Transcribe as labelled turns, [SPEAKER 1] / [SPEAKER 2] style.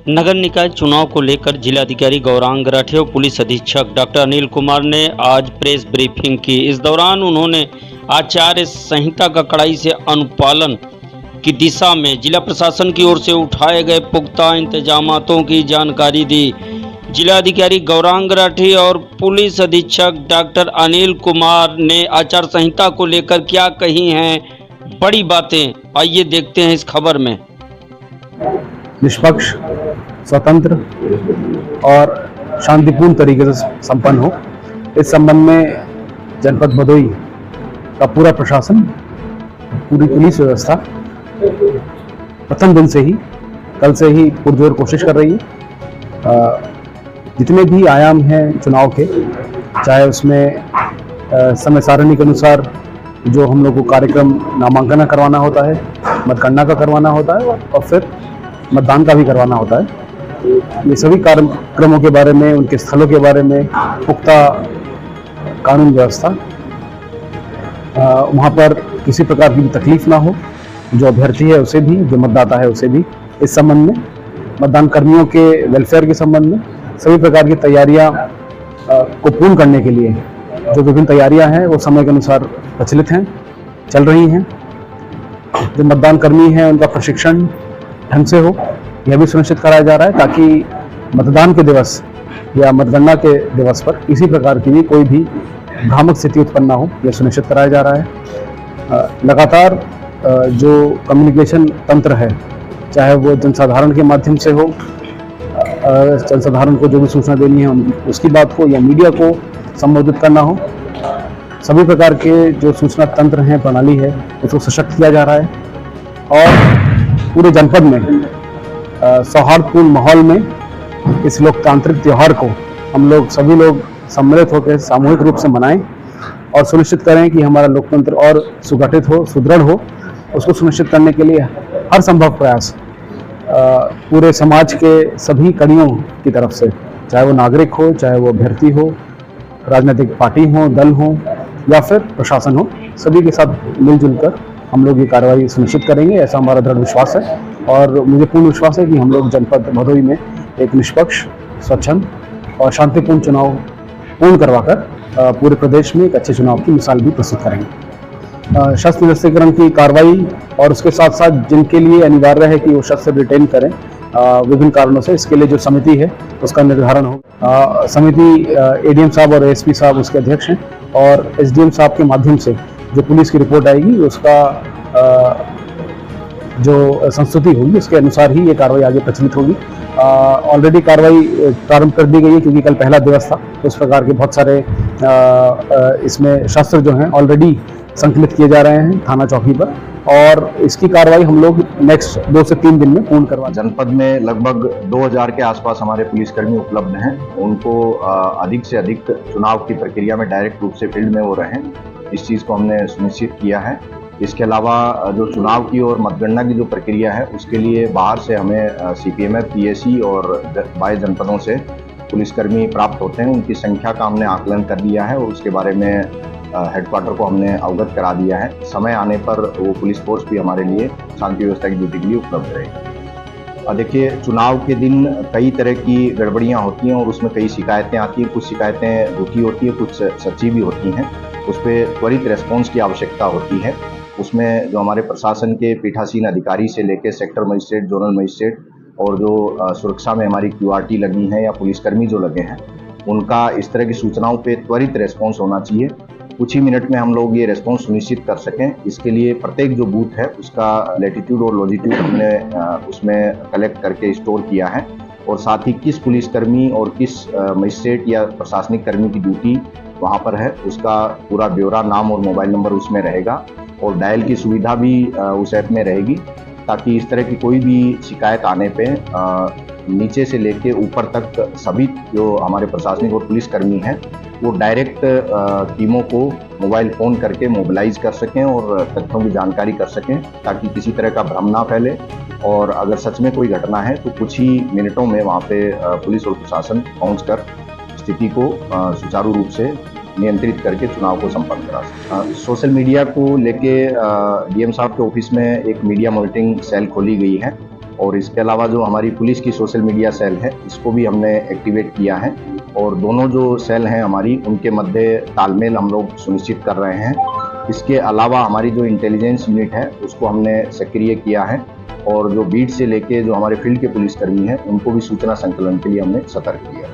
[SPEAKER 1] नगर निकाय चुनाव को लेकर जिलाधिकारी गौरांग राठे और पुलिस अधीक्षक डॉक्टर अनिल कुमार ने आज प्रेस ब्रीफिंग की। इस दौरान उन्होंने आचार संहिता का कड़ाई से अनुपालन की दिशा में जिला प्रशासन की ओर से उठाए गए पुख्ता इंतजामातों की जानकारी दी। जिलाधिकारी गौरांग राठे और पुलिस अधीक्षक डॉक्टर अनिल कुमार ने आचार संहिता को लेकर क्या कही हैं बड़ी बातें, आइए देखते हैं इस खबर में।
[SPEAKER 2] निष्पक्ष, स्वतंत्र और शांतिपूर्ण तरीके से संपन्न हो, इस संबंध में जनपद भदोई का पूरा प्रशासन, पूरी पुलिस व्यवस्था प्रथम दिन से ही, कल से ही पुरजोर कोशिश कर रही है। जितने भी आयाम हैं चुनाव के, चाहे उसमें समय सारणी के अनुसार जो हम लोग को कार्यक्रम नामांकन करवाना होता है, मतगणना का करवाना होता है और फिर मतदान का भी करवाना होता है, ये सभी कार्यक्रमों के बारे में, उनके स्थलों के बारे में पुख्ता कानून व्यवस्था, वहाँ पर किसी प्रकार की भी तकलीफ ना हो, जो अभ्यर्थी है उसे भी, जो मतदाता है उसे भी। इस संबंध में मतदान कर्मियों के वेलफेयर के संबंध में सभी प्रकार की तैयारियां को पूर्ण करने के लिए जो विभिन्न तैयारियां हैं वो समय के अनुसार प्रचलित हैं, चल रही हैं। जो मतदान कर्मी हैं उनका प्रशिक्षण ढंग से हो, यह भी सुनिश्चित कराया जा रहा है ताकि मतदान के दिवस या मतगणना के दिवस पर किसी प्रकार की भी कोई भी भ्रामक स्थिति उत्पन्न ना हो, यह सुनिश्चित कराया जा रहा है। लगातार जो कम्युनिकेशन तंत्र है, चाहे वो जनसाधारण के माध्यम से हो, जनसाधारण को जो भी सूचना देनी है उसकी बात हो, या मीडिया को संबोधित करना हो, सभी प्रकार के जो सूचना तंत्र हैं, प्रणाली है, उसको सशक्त किया जा रहा है। और पूरे जनपद में सौहार्दपूर्ण माहौल में इस लोकतांत्रिक त्यौहार को हम लोग सभी लोग सम्मिलित होकर सामूहिक रूप से मनाएं और सुनिश्चित करें कि हमारा लोकतंत्र और सुगठित हो, सुदृढ़ हो। उसको सुनिश्चित करने के लिए हर संभव प्रयास पूरे समाज के सभी कड़ियों की तरफ से, चाहे वो नागरिक हो, चाहे वो अभ्यर्थी हो, राजनीतिक पार्टी हो, दल हो या फिर प्रशासन हो, सभी के साथ मिलजुल कर हम लोग ये कार्रवाई सुनिश्चित करेंगे, ऐसा हमारा दृढ़ विश्वास है। और मुझे पूर्ण विश्वास है कि हम लोग जनपद भदोई में एक निष्पक्ष, स्वच्छंद और शांतिपूर्ण चुनाव पूर्ण करवाकर पूरे प्रदेश में एक अच्छे चुनाव की मिसाल भी प्रस्तुत करेंगे। शस्त्र निरस्तीकरण की कार्रवाई और उसके साथ साथ जिनके लिए अनिवार्य है कि वो शस्त्र रिटेन करें विभिन्न कारणों से, इसके लिए जो समिति है उसका निर्धारण हो। समिति एडीएम साहब और एसपी साहब उसके अध्यक्ष हैं और एसडीएम साहब के माध्यम से जो पुलिस की रिपोर्ट आएगी उसका जो संस्तुति होगी उसके अनुसार ही ये कार्रवाई आगे प्रचलित होगी। ऑलरेडी कार्रवाई प्रारंभ कर दी गई है क्योंकि कल पहला दिवस था, तो इस प्रकार के बहुत सारे इसमें शस्त्र जो हैं ऑलरेडी संकलित किए जा रहे हैं थाना चौकी पर, और इसकी कार्रवाई हम लोग नेक्स्ट 2 से 3 दिन में पूर्ण करवा।
[SPEAKER 3] जनपद में लगभग 2000 के आसपास हमारे पुलिसकर्मी उपलब्ध हैं। उनको अधिक से अधिक चुनाव की प्रक्रिया में डायरेक्ट रूप से फील्ड में वो रहें, इस चीज़ को हमने सुनिश्चित किया है। इसके अलावा जो चुनाव की और मतगणना की जो प्रक्रिया है उसके लिए बाहर से हमें सीपीएमएफ, पीएसी और 22 जनपदों से पुलिसकर्मी प्राप्त होते हैं। उनकी संख्या का हमने आकलन कर लिया है और उसके बारे में हेडक्वार्टर को हमने अवगत करा दिया है। समय आने पर वो पुलिस फोर्स भी हमारे लिए शांति व्यवस्था की ड्यूटी के लिए उपलब्ध रहेगी। देखिए, चुनाव के दिन कई तरह की गड़बड़ियाँ होती हैं और उसमें कई शिकायतें आती हैं। कुछ शिकायतें झूठी होती हैं, कुछ सच्ची भी होती हैं। उस पर त्वरित रिस्पॉन्स की आवश्यकता होती है। उसमें जो हमारे प्रशासन के पीठासीन अधिकारी से लेकर सेक्टर मजिस्ट्रेट, जोनल मजिस्ट्रेट और जो सुरक्षा में हमारी क्यूआरटी लगी हैं या पुलिसकर्मी जो लगे हैं, उनका इस तरह की सूचनाओं पे त्वरित रिस्पॉन्स होना चाहिए। कुछ ही मिनट में हम लोग ये रिस्पॉन्स सुनिश्चित कर सकें, इसके लिए प्रत्येक जो बूथ है उसका लैटिट्यूड और लॉजिट्यूड हमने उसमें कलेक्ट करके स्टोर किया है, और साथ ही किस पुलिसकर्मी और किस मजिस्ट्रेट या प्रशासनिक कर्मी की ड्यूटी वहाँ पर है उसका पूरा ब्यौरा, नाम और मोबाइल नंबर उसमें रहेगा, और डायल की सुविधा भी उस ऐप में रहेगी, ताकि इस तरह की कोई भी शिकायत आने पे नीचे से लेके ऊपर तक सभी जो हमारे प्रशासनिक और पुलिसकर्मी हैं वो डायरेक्ट टीमों को मोबाइल फ़ोन करके मोबिलाइज कर सकें और तथ्यों की जानकारी कर सकें, ताकि किसी तरह का भ्रम ना फैले। और अगर सच में कोई घटना है तो कुछ ही मिनटों में वहाँ पे पुलिस और प्रशासन पहुँचकर स्थिति को सुचारू रूप से नियंत्रित करके चुनाव को संपन्न करा सकते। सोशल मीडिया को लेके डीएम साहब के ऑफिस में एक मीडिया मॉनिटरिंग सेल खोली गई है, और इसके अलावा जो हमारी पुलिस की सोशल मीडिया सेल है इसको भी हमने एक्टिवेट किया है और दोनों जो सेल हैं हमारी उनके मध्य तालमेल हम लोग सुनिश्चित कर रहे हैं। इसके अलावा हमारी जो इंटेलिजेंस यूनिट है उसको हमने सक्रिय किया है और जो बीट से लेके जो हमारे फील्ड के पुलिसकर्मी हैं उनको भी सूचना संकलन के लिए हमने सतर्क किया।